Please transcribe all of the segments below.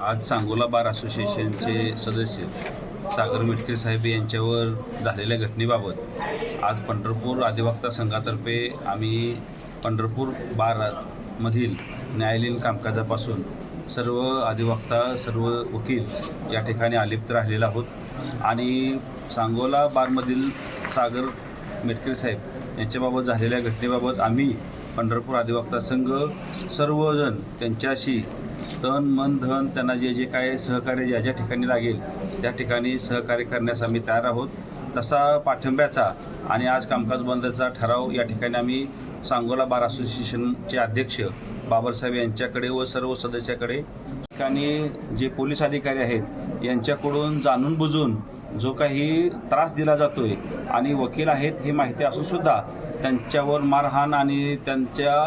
आज सांगोला बार असोसिएशनचे सदस्य सागर मिटके साहेब यांच्यावर झालेल्या घटनेबाबत आज पंढरपूर अधिवक्ता संघातर्फे आम्ही पंढरपूर बारमधील न्यायालयीन कामकाजापासून सर्व अधिवक्ता सर्व वकील या ठिकाणी अलिप्त राहिलेले आहोत आणि सांगोला बारमधील सागर मिटके साहेब यांच्याबाबत झालेल्या घटनेबाबत आम्ही पंढरपूर अधिवक्ता संघ सर्वजण त्यांच्याशी तन मन धन त्यांना जे जे काय सहकार्य ज्या ज्या ठिकाणी लागेल त्या ठिकाणी सहकार्य करण्यास आम्ही तयार आहोत। तसा पाठिंब्याचा आणि आज कामकाज बंदचा ठराव या ठिकाणी आम्ही सांगोला बार असोसिएशनचे अध्यक्ष बाबरसाहेब यांच्याकडे व सर्व सदस्याकडे ठिकाणी जे पोलीस अधिकारी आहेत यांच्याकडून जाणून बुजून जो काही त्रास दिला जातोय आणि वकील आहेत हे माहिती असूनसुद्धा त्यांच्यावर मारहाण आणि त्यांच्या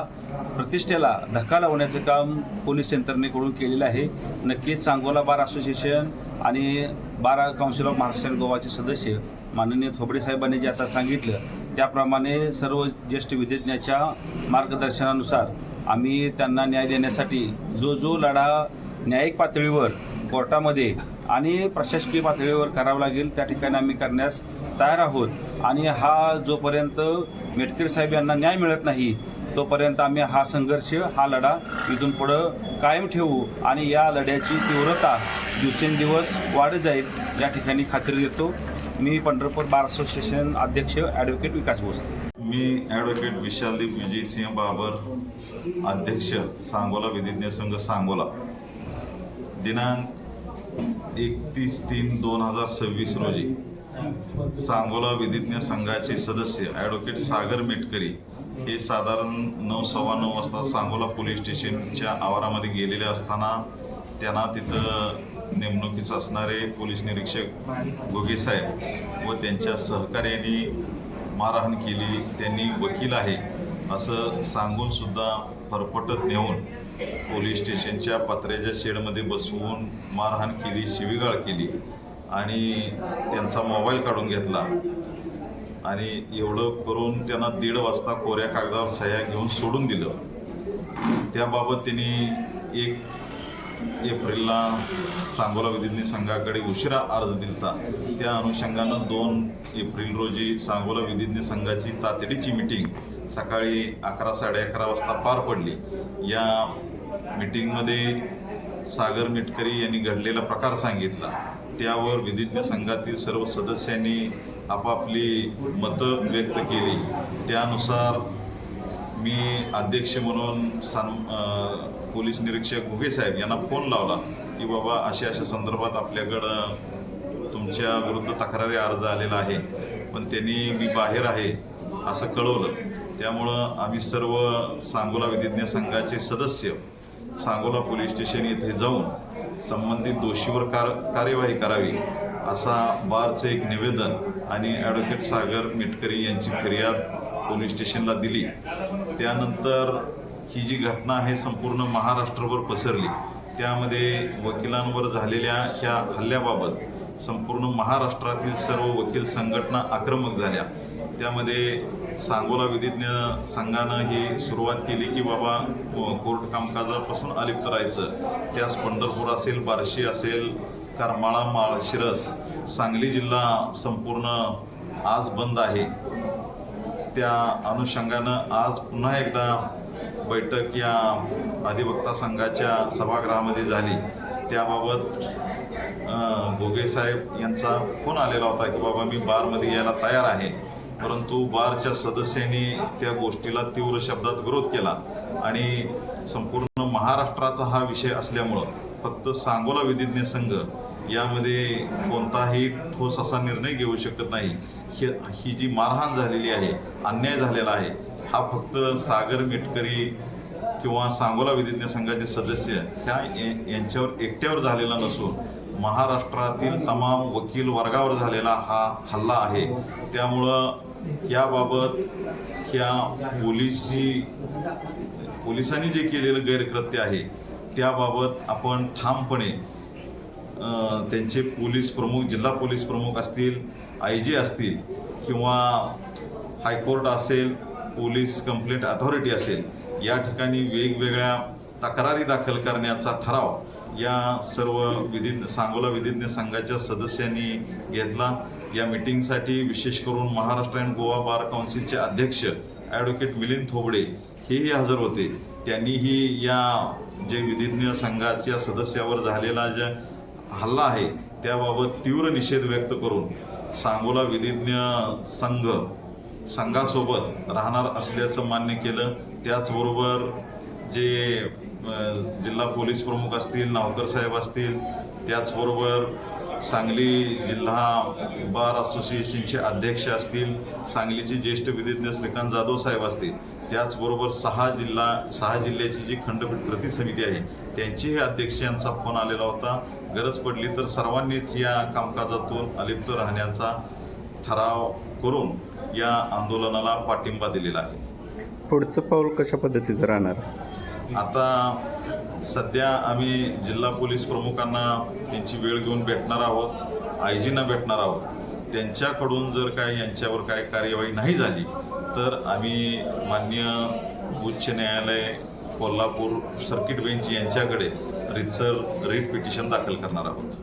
प्रतिष्ठेला धक्का लावण्याचं काम पोलीस यंत्रणेकडून केलेलं आहे। नक्कीच सांगोला बार असोसिएशन आणि bar council of Maharashtra and गोवाचे सदस्य माननीय थोबडे साहेबांनी जे आता सांगितलं त्याप्रमाणे सर्व ज्येष्ठ विधिज्ञाच्या मार्गदर्शनानुसार आम्ही त्यांना न्याय देण्यासाठी जो लढा न्यायिक पातळीवर कोर्टामध्ये आणि प्रशासकीय पातळीवर करावं लागेल त्या ठिकाणी आम्ही करण्यास तयार आहोत आणि हा जोपर्यंत मेटकर साहेब यांना न्याय मिळत नाही तोपर्यंत आम्ही हा संघर्ष हा लढा इथून पुढं कायम ठेवू आणि या लढ्याची तीव्रता दिवसेंदिवस वाढत जाईल या ठिकाणी खात्री देतो। मी पंढरपूर बार असोसिएशन अध्यक्ष ॲडव्होकेट विकास भोसले। मी ॲडव्होकेट विशालदीप विजयसिंह बाबर, अध्यक्ष सांगोला विधिज्ञ संघ सांगोला। दिनांक 31/3/2026 रोजी सांगोला विधिज्ञ संघाचे सदस्य ॲडव्होकेट सागर मिटकरी हे साधारण 9:15 वाजता सांगोला पोलीस स्टेशनच्या आवारामध्ये गेलेले असताना त्यांना तिथं नेमणुकीस असणारे पोलीस निरीक्षक घुगे साहेब व त्यांच्या सहकार्याने मारहाण केली। त्यांनी वकील आहे असं सांगून सुद्धा फरफटत नेऊन पोलीस स्टेशनच्या पत्र्याच्या शेडमध्ये बसवून मारहाण केली, शिवीगाळ केली आणि त्यांचा मोबाईल काढून घेतला आणि एवढं करून त्यांना 1:30 वाजता कोऱ्या कागदावर सह्या घेऊन सोडून दिलं। त्याबाबत त्यांनी 1 एप्रिलला सांगोला विधिज्ञ संघाकडे उशिरा अर्ज दिलता। त्या अनुषंगानं 2 एप्रिल रोजी सांगोला विधिज्ञ संघाची तातडीची मीटिंग सकाळी 11-11:30 वाजता पार पडली। या मीटिंगमध्ये सागर मिटकरी यांनी घडलेला प्रकार सांगितला। त्यावर विधिज्ञ संघातील सर्व सदस्यांनी आपापली मतं व्यक्त केली। त्यानुसार मी अध्यक्ष म्हणून पोलीस निरीक्षक घुगे साहेब यांना फोन लावला की बाबा अशा संदर्भात आपल्याकडं तुमच्या विरुद्ध तक्रारी अर्ज आलेला आहे, पण त्यांनी मी बाहेर आहे असं कळवलं। त्यामुळं आम्ही सर्व सांगोला विधिज्ञ संघाचे सदस्य सांगोला पोलीस स्टेशन येथे जाऊन संबंधित दोषीवर कार्यवाही करावी असा बारचं एक निवेदन आणि ॲडव्होकेट सागर मिटकरी यांची फिर्याद पोलीस स्टेशनला दिली। त्यानंतर ही जी घटना आहे संपूर्ण महाराष्ट्रभर पसरली। त्यामध्ये वकिलांवर झालेल्या ह्या हल्ल्याबाबत संपूर्ण महाराष्ट्रातील सर्व वकील संघटना आक्रमक झाल्या। त्यामध्ये सांगोला विधिज्ञ संघानं ही सुरुवात केली की बाबा कोर्ट कामकाजापासून अलिप्त राहायचं। त्यास पंढरपूर असेल, बार्शी असेल, करमाळा, माळशिरस, सांगली जिल्हा संपूर्ण आज बंद आहे। त्या अनुषंगानं आज पुन्हा एकदा बैठक या अधिवक्ता संघाच्या सभागृहामध्ये झाली। त्याबाबत घुगे साहेब यांचा फोन आलेला होता की बाबा मी बारमध्ये यायला तयार आहे, परंतु बारच्या सदस्यांनी त्या गोष्टीला तीव्र शब्दात विरोध केला आणि संपूर्ण महाराष्ट्राचा हा विषय असल्यामुळं फक्त सांगोला विधिज्ञ संघ यामध्ये कोणताही ठोस असा निर्णय घेऊ शकत नाही। ही जी मारहाण झालेली आहे, अन्याय झालेला आहे, हा फक्त सागर मिटकरी किंवा सांगोला विधिज्ञ संघाचे सदस्य यांच्यावर एकट्यावर झालेला नसून महाराष्ट्रातील तमाम वकील वर्गावर झालेला हा हल्ला आहे। त्यामुळं याबाबत ह्या पोलिसांनी जे केलेलं गैरकृत्य आहे त्याबाबत आपण ठामपणे त्यांचे पोलीस प्रमुख, जिल्हा पोलीस प्रमुख असतील, IG असतील किंवा हायकोर्ट असेल, पोलीस कंप्लेंट अथॉरिटी असेल, या ठिकाणी वेगवेगळ्या तक्रारी दाखल करण्याचा ठराव या सर्व सांगोला विधिज्ञ संघाच्या सदस्यांनी घेतला. या मीटिंगसाठी विशेष करून महाराष्ट्र अँड गोवा बार काउन्सिलचे अध्यक्ष ॲडव्होकेट मिलिंद थोबडे हेही हजर होते. त्यांनीही या जे विधिज्ञ संघाच्या सदस्यावर झालेला जे हल्ला आहे त्याबाबत तीव्र निषेध व्यक्त करून सांगोला विधिज्ञ संघासोबत राहणार असल्याचं मान्य केलं. त्याचबरोबर जे जिल्हा पोलीस प्रमुख असतील, नावकर साहेब असतील, त्याचबरोबर सांगली जिल्हा बार असोसिएशनचे अध्यक्ष असतील, सांगलीचे ज्येष्ठ विधिज्ञ श्रीकांत जाधव साहेब असतील, त्याचबरोबर सहा जिल्ह्याची जी खंडपीठ कृती समिती आहे त्यांचीही अध्यक्ष यांचा फोन आलेला होता. गरज पडली तर सर्वांनीच या कामकाजातून अलिप्त राहण्याचा ठराव करून या आंदोलनाला पाठिंबा दिलेला आहे. पुढचं पाऊल कशा पद्धतीचं राहणार? आता सध्या आम्ही जिल्हा पोलीस प्रमुखांना त्यांची वेळ घेऊन भेटणार आहोत, आयजींना भेटणार आहोत. त्यांच्याकडून जर काय यांच्यावर काय कार्यवाही नाही झाली तर आम्ही माननीय उच्च न्यायालय कोल्हापूर सर्किट बेंच यांच्याकडे रिट पिटिशन दाखल करणार आहोत.